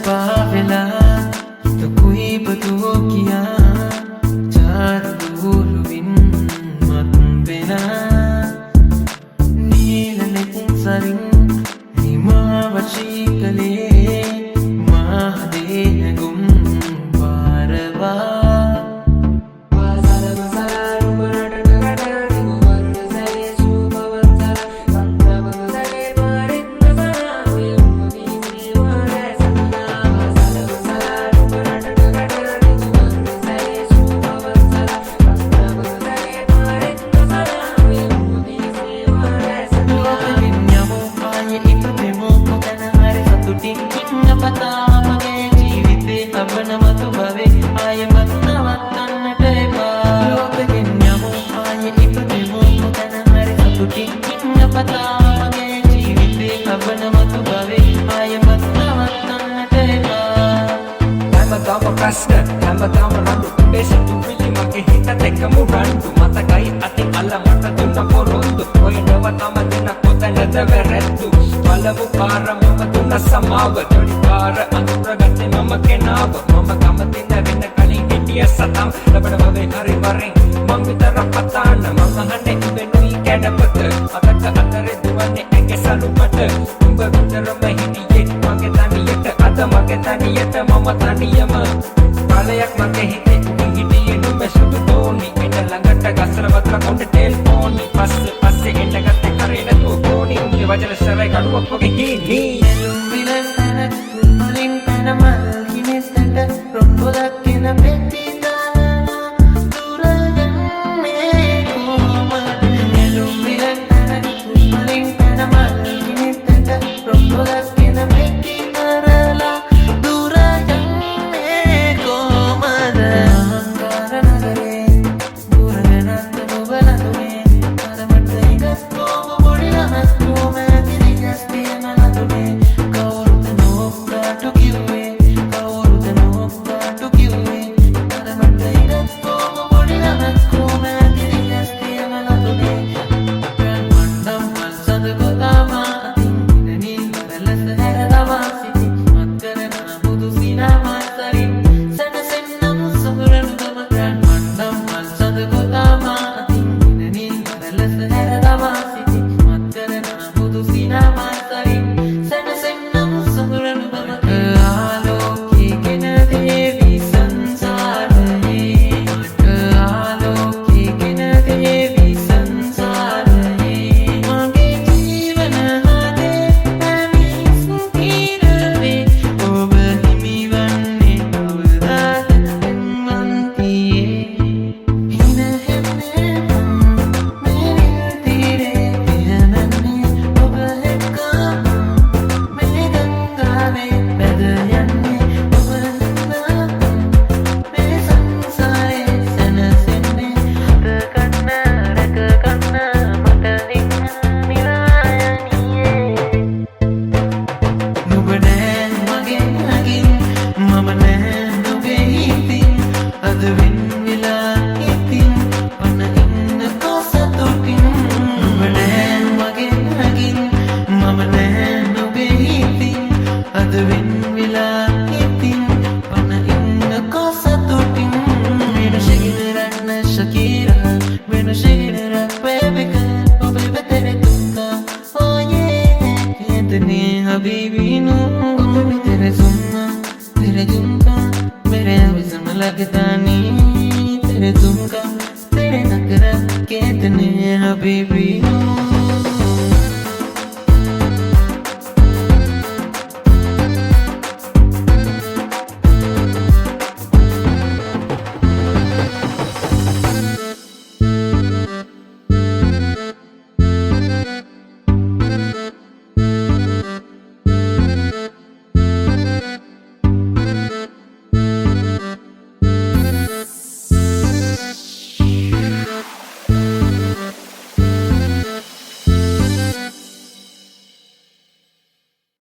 पावेला तो कोई बदो किया चार दूरविन मत बेना नीलने सरिं निमा वशी कले महादे गुम पारवा හැමදාම රණ්ඩු බේසතු විලි මගේ හිතත් එක්කම රණ්ඩු මතකයි අතින් අල්ල මට දුන්න පොරොන්දු ඔය නව තම දෙන කොතැනද වැරැද්දු පළමු පාර මම දුන්න සමාව ජොඩි පාර අඳුරගත්තේ මම කෙනාව මම කමතින් වෙන කලින් හිටිය සතම් ලබන වගේ හරි වරෙන් මං විතර පතාන්න මම අහන්නේ ඉබෙනුයි කැඩපත අතක අතරේ දුවන්නේ ඇඟේ සලුපට උඹ විතරම හිටියේ මගේ තනියට අද මගේ තනියට මම තනියම කාලයක් මගේ හිතේ හිටියේ නුඹ සුදු තෝනි එන්න ළඟට ගස්සල වතුර කොණ්ඩ ටෙල්ෆෝනි පස්සේ එන්න ගත්තේ කරේ නැතුව කෝනි උඹේ වචන සරයි කඩුවක් වගේ ගිනි එළුම් විලන් පැන මලින් පැන මල් හිමිස්තට රොම්බොලක් එන පෙට්ටි දාලා දුර යන්නේ කොහොමද එළුම් විලන් පැන මලින් පැන මල් හිමිස්තට රොම්බොලක් එන පෙට්ටි දාලා දුර යන්නේ කොහොමද අහංකාර නගරේ දුරගෙනත් ඔබලතුනේ අරමට ඉගස් කොම පොඩි ළමස් කොම දිරිගස් තියෙන ලතුනේ කවුරුද නොක්කාටු කිව්වේ කවුරුද නොක්කාටු කිව්වේ අරමට ඉගස් කොම පොඩි ළමස් කොම දිරිගස් තියෙන ලතුනේ මණ්ඩම් මල්සඳ කොතාමා අතින් ඉනනී වැලස හැරදමා සිටි මත්කරන බුදු සිනාමා සරින් සැනසෙන්නම් සොහරනුගම මණ්ඩම් මල්සඳ කොතාමා අතින් ඉනනී වැලස හැරදමා සිටි මත්කරන බුදු සිනාමා සරින් සැනසෙන්නම් සොහරනුගම ආලෝකේ ගෙන දේවි සංසාරයේ ආලෝකේ ගෙන දේවි සංසාරයේ මගේ ජීවන හදේ පැමිස් ඉරවේ ඔබ හිමිවන්නේ කවදාද එන්වන්තියේ හින හෙන්නේ මෙරිල් තීරේ පිහනන්නේ ඔබ එක්ක මේ ගංගාවේ පැද යන්නේ ඔබ හින්දා මේ සංසාරේ සැනසෙන්නේ හදකන්න රැකගන්න මට ඉන්න නිරායනියේ නුඹ නෑ මගෙන් අගින් මම නෑ නුඹේ හිතින් අද වෙන් වෙලා ඉතින් පන ඉන්න කොසතුටින් නුඹ නෑ මගෙන් අගින් මම නෑ නුඹේ හිතින් අද වෙන් වෙලා ඉතින් පන ඉන්න කොසතුටින් වෙන ශකිනරන්න ශකීරා වෙන ශකිනරක් බේබික ඔබේ වෙතේ තුන්කා oh yeah कितने हबीबी नूंगो तेरे सुनना तेरे झुमका मेरे विज़म लगता नहीं तेरे झुमका तेरे नखरा कितने हबीबी